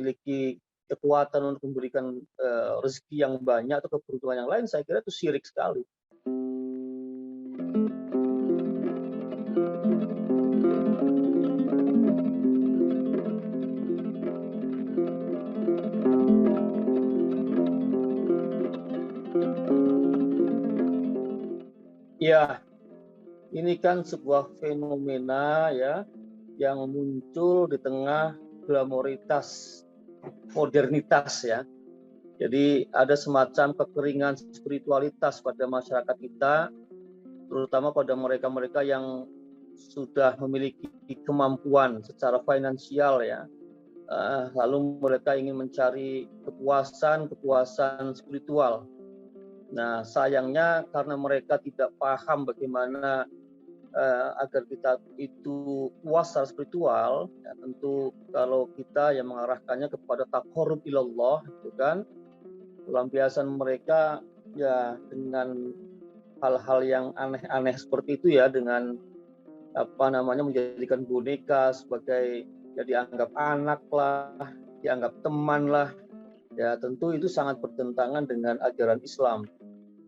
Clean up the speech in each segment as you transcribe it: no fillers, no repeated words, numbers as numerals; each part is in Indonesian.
memiliki kekuatan untuk memberikan rezeki yang banyak atau keberuntungan yang lain, saya kira itu syirik sekali. Ya, ini kan sebuah fenomena ya yang muncul di tengah glamoritas modernitas ya. Jadi ada semacam kekeringan spiritualitas pada masyarakat kita, terutama pada mereka-mereka yang sudah memiliki kemampuan secara finansial ya. Lalu mereka ingin mencari kepuasan spiritual. Nah, sayangnya karena mereka tidak paham bagaimana agar kita itu puas secara spiritual, ya tentu kalau kita yang mengarahkannya kepada taqarrub ilallah, gitu kan, pelampiasan mereka ya dengan hal-hal yang aneh-aneh seperti itu ya, dengan menjadikan boneka sebagai ya dianggap anak lah, dianggap teman lah, ya tentu itu sangat bertentangan dengan ajaran Islam.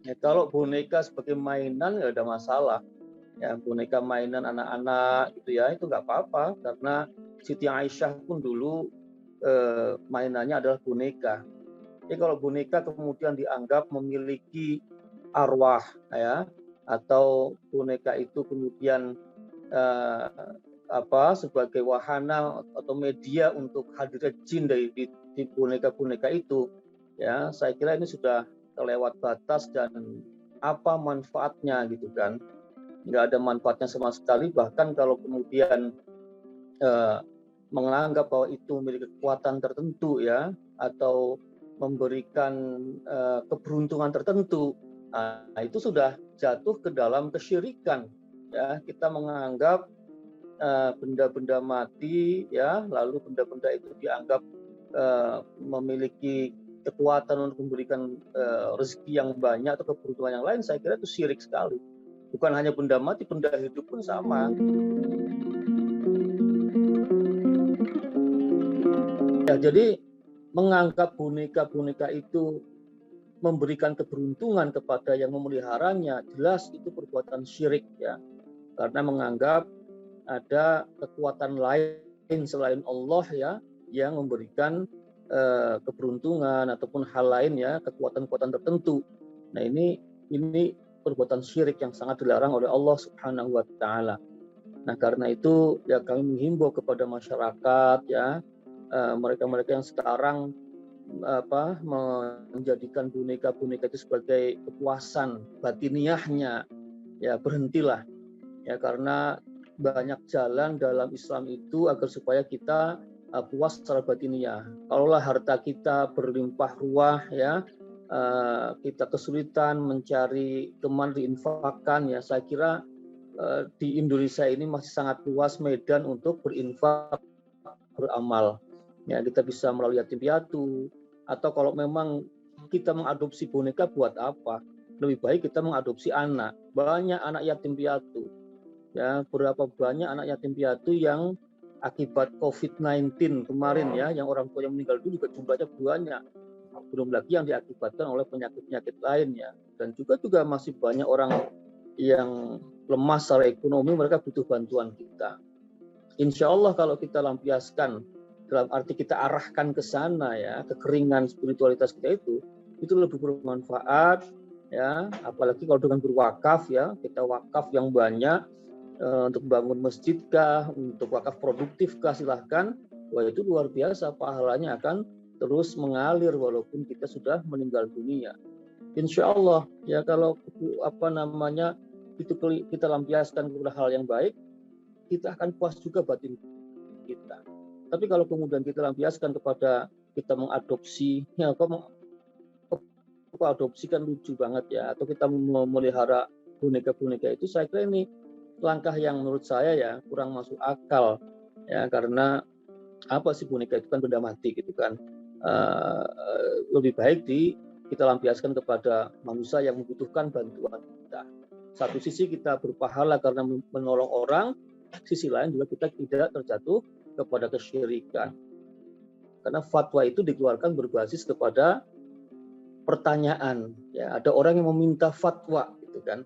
Ya, kalau boneka sebagai mainan ya ada masalah. Ya, boneka mainan anak-anak gitu ya, itu nggak apa-apa karena Siti Aisyah pun dulu mainannya adalah boneka. Jadi kalau boneka kemudian dianggap memiliki arwah ya, atau boneka itu kemudian sebagai wahana atau media untuk hadirnya jin di boneka-boneka itu, ya saya kira ini sudah terlewat batas dan apa manfaatnya gitu kan. Nggak ada manfaatnya sama sekali, bahkan kalau kemudian menganggap bahwa itu memiliki kekuatan tertentu ya, atau memberikan keberuntungan tertentu, nah itu sudah jatuh ke dalam kesyirikan ya. Kita menganggap benda-benda mati ya, lalu benda-benda itu dianggap memiliki kekuatan untuk memberikan rezeki yang banyak atau keberuntungan yang lain, saya kira itu syirik sekali. Bukan hanya benda mati, benda hidup pun sama. Ya, jadi menganggap boneka-boneka itu memberikan keberuntungan kepada yang memeliharanya, jelas itu perbuatan syirik ya. Karena menganggap ada kekuatan lain selain Allah ya, yang memberikan keberuntungan ataupun hal lain ya, kekuatan-kekuatan tertentu. Nah, ini perbuatan syirik yang sangat dilarang oleh Allah Subhanahu wa taala. Nah, karena itu ya kami menghimbau kepada masyarakat ya, mereka-mereka yang sekarang menjadikan boneka-boneka itu sebagai kepuasan batiniahnya, ya berhentilah ya, karena banyak jalan dalam Islam itu agar supaya kita puas secara batiniah. Kalaulah harta kita berlimpah ruah ya, kita kesulitan mencari kemana diinfakkan ya, saya kira di Indonesia ini masih sangat luas medan untuk berinfak, beramal. Ya, kita bisa melalui yatim piatu, atau kalau memang kita mengadopsi boneka buat apa? Lebih baik kita mengadopsi anak. Banyak anak yatim piatu. Ya, berapa banyak anak yatim piatu yang akibat COVID-19 kemarin ya, yang orang tua yang meninggal dulu juga jumlahnya banyak. Belum lagi yang diakibatkan oleh penyakit-penyakit lainnya. Dan juga masih banyak orang yang lemah secara ekonomi, mereka butuh bantuan kita. Insya Allah kalau kita lampiaskan, dalam arti kita arahkan ke sana ya, kekeringan spiritualitas kita itu lebih bermanfaat ya, apalagi kalau dengan berwakaf ya, kita wakaf yang banyak untuk bangun masjid kah, untuk wakaf produktif kah, silahkan. Wah, itu luar biasa, pahalanya akan terus mengalir walaupun kita sudah meninggal dunia. Insya Allah ya, kalau itu kita lampiaskan kepada hal yang baik, kita akan puas juga batin kita. Tapi kalau kemudian kita lampiaskan kepada kita mengadopsi, ya adopsi kan lucu banget ya, atau kita memelihara boneka-boneka itu, saya kira ini langkah yang menurut saya ya kurang masuk akal ya, karena apa sih, boneka itu kan benda mati gitu kan. Lebih baik kita lampiaskan kepada manusia yang membutuhkan bantuan kita. Satu sisi kita berpahala karena menolong orang, sisi lain juga kita tidak terjatuh kepada kesyirikan. karena fatwa itu dikeluarkan berbasis kepada pertanyaan. Ya, ada orang yang meminta fatwa, gitu kan.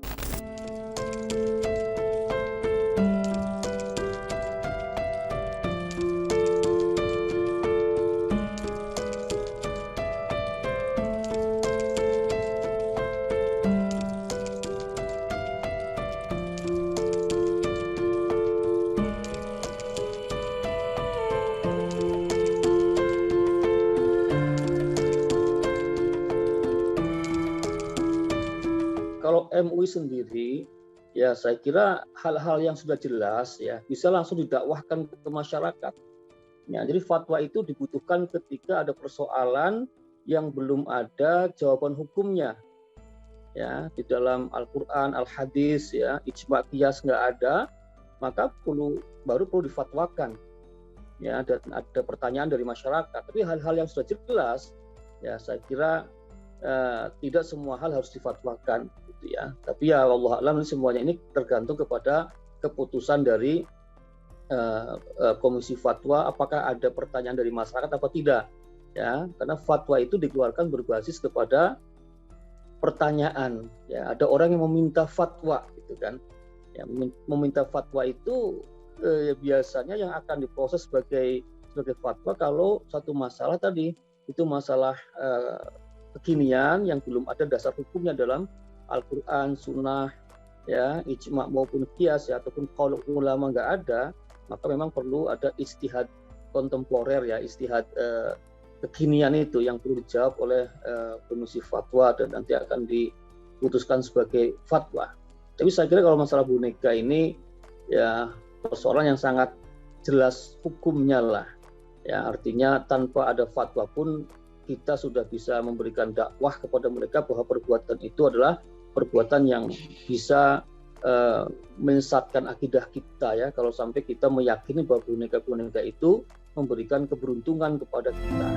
Kalau MUI sendiri, ya saya kira hal-hal yang sudah jelas ya bisa langsung didakwahkan ke masyarakat. Ya, jadi fatwa itu dibutuhkan ketika ada persoalan yang belum ada jawaban hukumnya. Ya, di dalam Al-Quran, Al-Hadis, ya, ijma' qiyas nggak ada, maka baru perlu difatwakan. Ya, dan ada pertanyaan dari masyarakat. Tapi hal-hal yang sudah jelas, ya saya kira tidak semua hal harus difatwakan, gitu ya. Tapi ya Allah alam, semuanya ini tergantung kepada keputusan dari komisi fatwa, apakah ada pertanyaan dari masyarakat apa tidak, ya. Karena fatwa itu dikeluarkan berbasis kepada pertanyaan, ya. Ada orang yang meminta fatwa, gitu kan. Ya, meminta fatwa itu biasanya yang akan diproses sebagai fatwa kalau satu masalah tadi itu masalah kekinian yang belum ada dasar hukumnya dalam Al-Quran, Sunnah, ya, ijma' maupun qiyas, ya, ataupun qaul ulama nggak ada, maka memang perlu ada ijtihad kontemporer, ya, ijtihad kekinian itu yang perlu dijawab oleh komisi fatwa dan nanti akan diputuskan sebagai fatwa. Tapi saya kira kalau masalah boneka ini ya persoalan yang sangat jelas hukumnya lah, ya, artinya tanpa ada fatwa pun kita sudah bisa memberikan dakwah kepada mereka bahwa perbuatan itu adalah perbuatan yang bisa menyesatkan akidah kita, ya, kalau sampai kita meyakini bahwa boneka-boneka itu memberikan keberuntungan kepada kita.